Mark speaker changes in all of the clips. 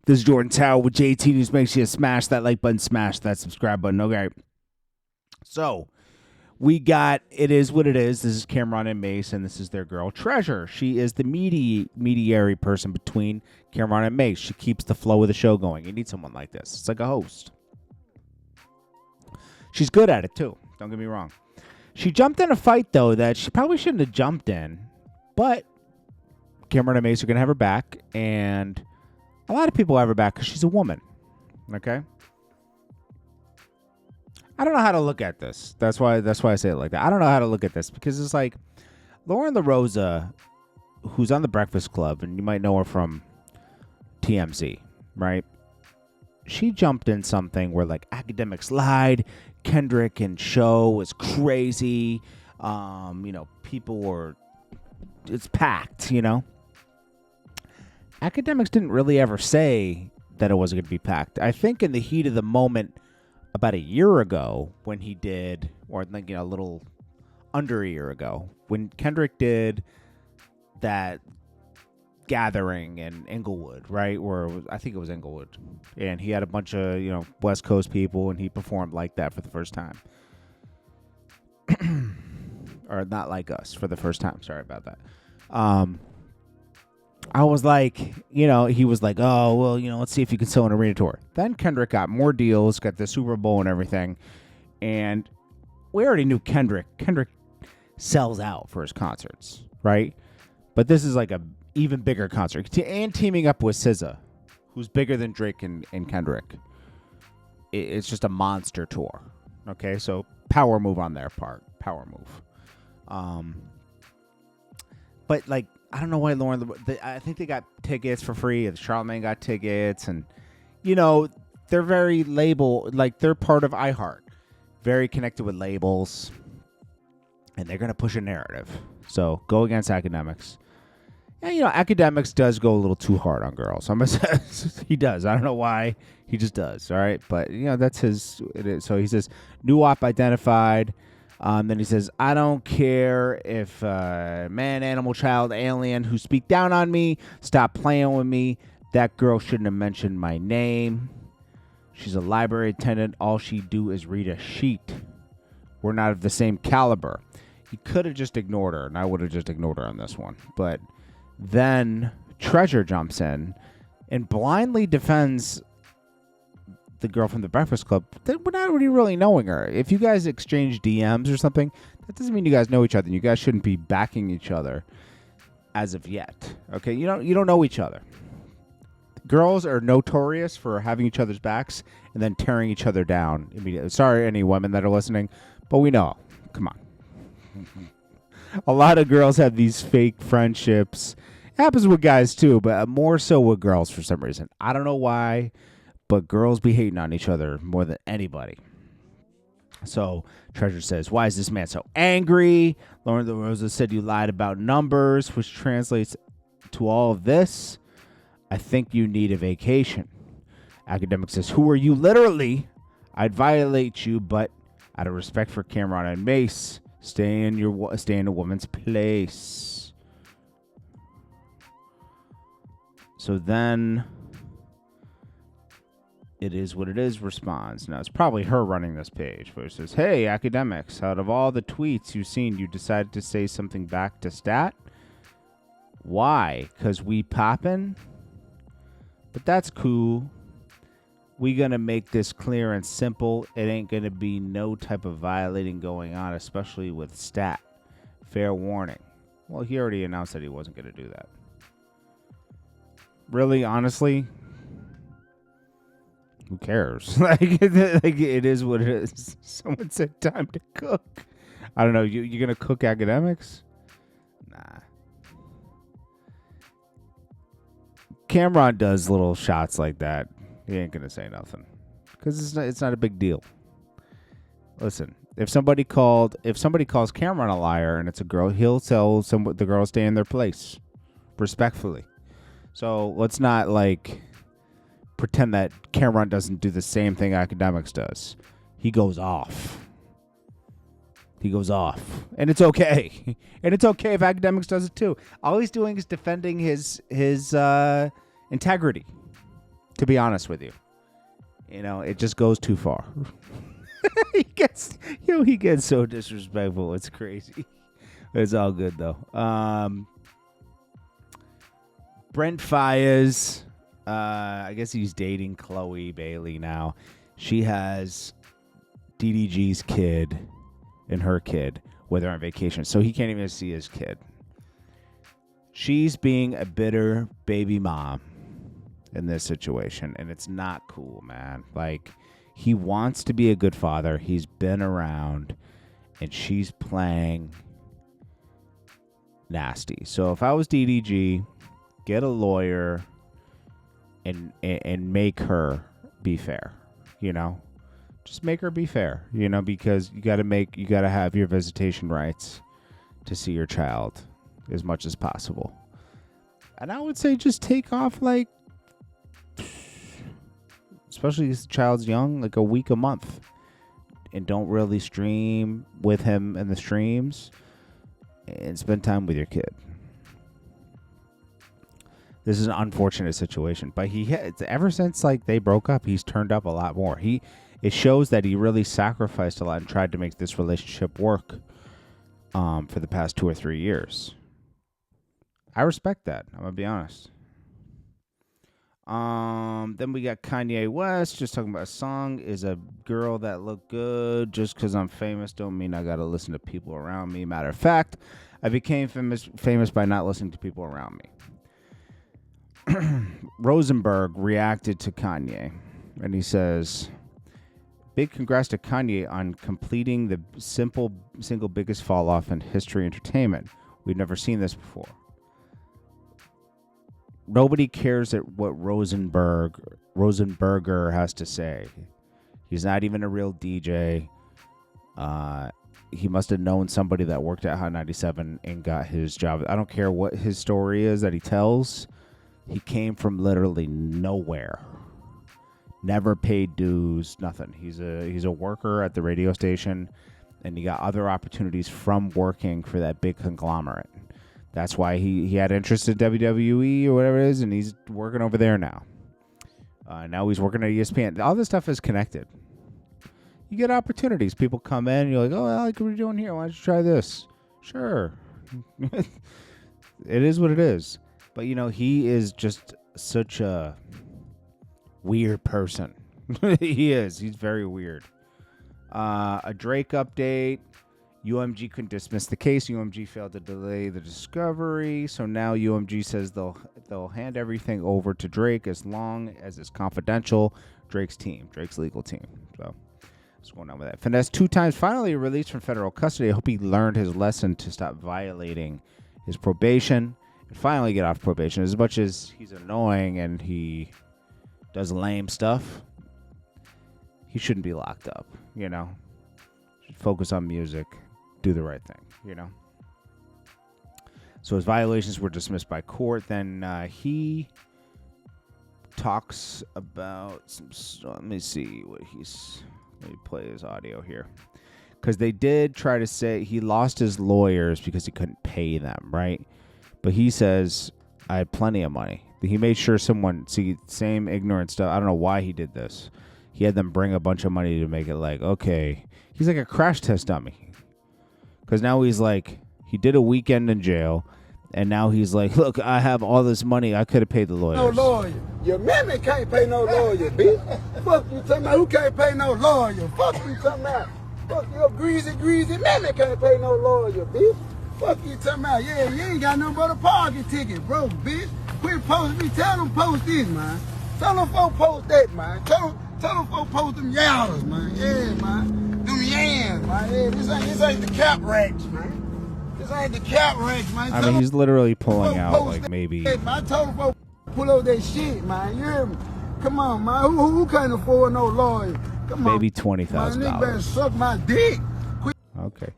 Speaker 1: This is Jordan Tower with JT News. Make sure you smash that like button, smash that subscribe button. Okay. So we got It Is What It Is. This is Camron and Mace, and this is their girl, Treasure. She is the mediary person between Camron and Mace. She keeps the flow of the show going. You need someone like this. It's like a host. She's good at it, too. Don't get me wrong. She jumped in a fight, though, that she probably shouldn't have jumped in, but Camron and Mace are going to have her back, and a lot of people have her back because she's a woman. Okay? I don't know how to look at this. That's why I say it like that. I don't know how to look at this because it's like Loren Lorosa, who's on the Breakfast Club, and you might know her from TMZ, right? She jumped in something where like Akademiks lied, Kendrick and show was crazy. People were, it's packed, Akademiks didn't really ever say that it wasn't going to be packed. I think in the heat of the moment about a year ago when he did, or like, a little under a year ago, when Kendrick did that gathering in Inglewood, right? I think it was Inglewood. And he had a bunch of, West Coast people, and he performed like that for the first time. Or not like us for the first time. Sorry about that. I was like, he was like, oh, well, let's see if you can sell an arena tour. Then Kendrick got more deals, got the Super Bowl and everything. And we already knew Kendrick sells out for his concerts, right? But this is like a even bigger concert. And teaming up with SZA, who's bigger than Drake and Kendrick. It's just a monster tour. Okay, so power move on their part. Power move. But like, I don't know why Loren. I think they got tickets for free. Charlamagne got tickets, and they're very they're part of iHeart, very connected with labels, and they're gonna push a narrative. So go against Akademiks. And Akademiks does go a little too hard on girls. He does. I don't know why. He just does. All right, but that's his. It is. So he says new op identified. Then he says, I don't care if man, animal, child, alien who speak down on me, stop playing with me. That girl shouldn't have mentioned my name. She's a library attendant. All she do is read a sheet. We're not of the same caliber. He could have just ignored her, and I would have just ignored her on this one. But then Treasure jumps in and blindly defends the girl from the Breakfast Club. We're not really knowing her. If you guys exchange DMs or something, that doesn't mean you guys know each other. You guys shouldn't be backing each other as of yet. Okay, you don't know each other. Girls are notorious for having each other's backs and then tearing each other down immediately. Sorry, any women that are listening, but we know. Come on. A lot of girls have these fake friendships. It happens with guys too, but more so with girls for some reason. I don't know why. But girls be hating on each other more than anybody. So Treasure says, why is this man so angry? Loren Lorosa said you lied about numbers, which translates to all of this. I think you need a vacation. Akademiks says, who are you? Literally, I'd violate you, but out of respect for Camron and Mace, stay in a woman's place. So then It Is What It Is responds. Now, it's probably her running this page, but it says, hey, Akademiks, out of all the tweets you've seen, you decided to say something back to Stat? Why? Because we poppin'? But that's cool. We gonna make this clear and simple. It ain't gonna be no type of violating going on, especially with Stat. Fair warning. Well, he already announced that he wasn't gonna do that. Really, honestly? Who cares? It is what it is. Someone said time to cook. I don't know. You gonna cook Akademiks? Nah. Camron does little shots like that. He ain't gonna say nothing because it's not a big deal. Listen, if somebody calls Camron a liar and it's a girl, he'll tell the girl to stay in their place, respectfully. So let's not pretend that Camron doesn't do the same thing Akademiks does. He goes off. And it's okay. And it's okay if Akademiks does it too. All he's doing is defending his integrity. to be honest with you. It just goes too far. he gets so disrespectful. It's crazy. It's all good though. Brent Faiyaz, I guess he's dating Chloe Bailey now. She has DDG's kid and her kid with her on vacation, so he can't even see his kid. She's being a bitter baby mom in this situation, and it's not cool, man. Like, he wants to be a good father. He's been around, and she's playing nasty. So if I was DDG, get a lawyer and make her be fair. Just make her be fair. Because you got to have your visitation rights to see your child as much as possible. And I would say just take off, like, especially if the child's young, like a week, a month, and don't really stream with him in the streams, and spend time with your kid. This is an unfortunate situation, but ever since like they broke up, he's turned up a lot more. It shows that he really sacrificed a lot and tried to make this relationship work for the past 2 or 3 years. I respect that. I'm gonna be honest. Then we got Kanye West just talking about a song is a girl that looked good. Just because I'm famous don't mean I gotta listen to people around me. Matter of fact, I became famous by not listening to people around me. Rosenberg reacted to Kanye, and he says, big congrats to Kanye on completing the single biggest fall off in history entertainment. We've never seen this before. Nobody cares what Rosenberger has to say. He's not even a real DJ. He must have known somebody that worked at Hot 97 and got his job. I don't care what his story is that he tells. He came from literally nowhere. Never paid dues, nothing. He's a worker at the radio station, and he got other opportunities from working for that big conglomerate. That's why he had interest in WWE or whatever it is, and he's working over there now. Now he's working at ESPN. All this stuff is connected. You get opportunities. People come in, and you're like, oh, I like what you're doing here. Why don't you try this? Sure. It is what it is. But, he is just such a weird person. He is. He's very weird. A Drake update. UMG couldn't dismiss the case. UMG failed to delay the discovery. So now UMG says they'll hand everything over to Drake as long as it's confidential. Drake's legal team. So what's going on with that? Finesse 2 times finally released from federal custody. I hope he learned his lesson to stop violating his probation and finally get off probation. As much as he's annoying and he does lame stuff, he shouldn't be locked up, Should focus on music. Do the right thing, So his violations were dismissed by court. Then he talks about let me see what let me play his audio here. Because they did try to say he lost his lawyers because he couldn't pay them, right? But he says, I had plenty of money. He made sure same ignorant stuff. I don't know why he did this. He had them bring a bunch of money to make it like, okay. He's like a crash test dummy. Because now he's like, he did a weekend in jail, and now he's like, look, I have all this money. I could have paid the lawyers.
Speaker 2: No lawyer. Your mammy can't pay no lawyer, bitch. Fuck you talking about who can't pay no lawyer. Fuck you talking about. Fuck your greasy mammy can't pay no lawyer, bitch. Fuck you talking about. Yeah, you ain't got nothing but a parking ticket, bro, bitch. Quit posting me. Tell them post this, man. Tell them folks post that, man. Tell them folks post them yowers, man. Yeah, man. Them yams, man. Yeah, this ain't the cap racks, man. This ain't the cap racks, man.
Speaker 1: I mean, he's literally pulling out like maybe.
Speaker 2: I told him folks pull over that shit, man. You hear me? Come on, man. Who can't afford no lawyer? Come on.
Speaker 1: Maybe $20,000.
Speaker 2: Nigga better suck my dick.
Speaker 1: Okay.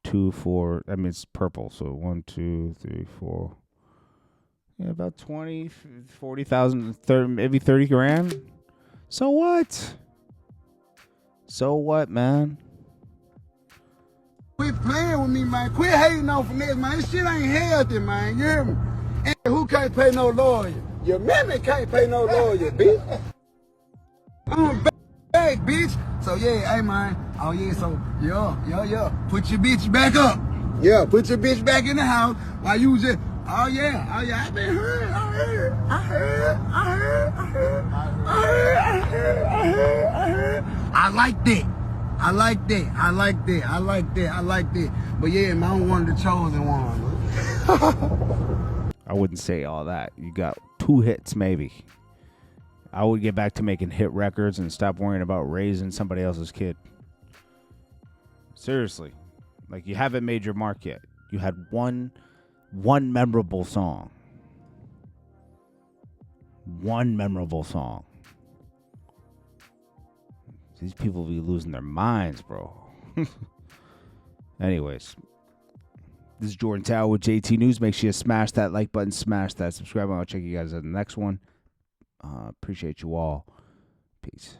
Speaker 1: 2, 4. I mean, it's purple. So 1, 2, 3, 4. Yeah, about 20, 40,000, maybe 30 grand. So what? So what, man?
Speaker 2: Quit playing with me, man. Quit hating on finesse, man. This shit ain't healthy, man. You hear me? And who can't pay no lawyer? Your mammy can't pay no lawyer, bitch. I'm back, bitch. So yeah, hey man. Oh yeah, so yeah. Put your bitch back up. Yeah, put your bitch back in the house while you just. Oh yeah. I been heard. I heard. I like that. But yeah, man, I'm one of the chosen ones.
Speaker 1: I wouldn't say all that. You got 2 hits, maybe. I would get back to making hit records and stop worrying about raising somebody else's kid. Seriously. Like, you haven't made your mark yet. You had one memorable song. One memorable song. These people be losing their minds, bro. Anyways. This is Jordan Tower with JT News. Make sure you smash that like button, smash that subscribe button. I'll check you guys at the next one. Appreciate you all. Peace.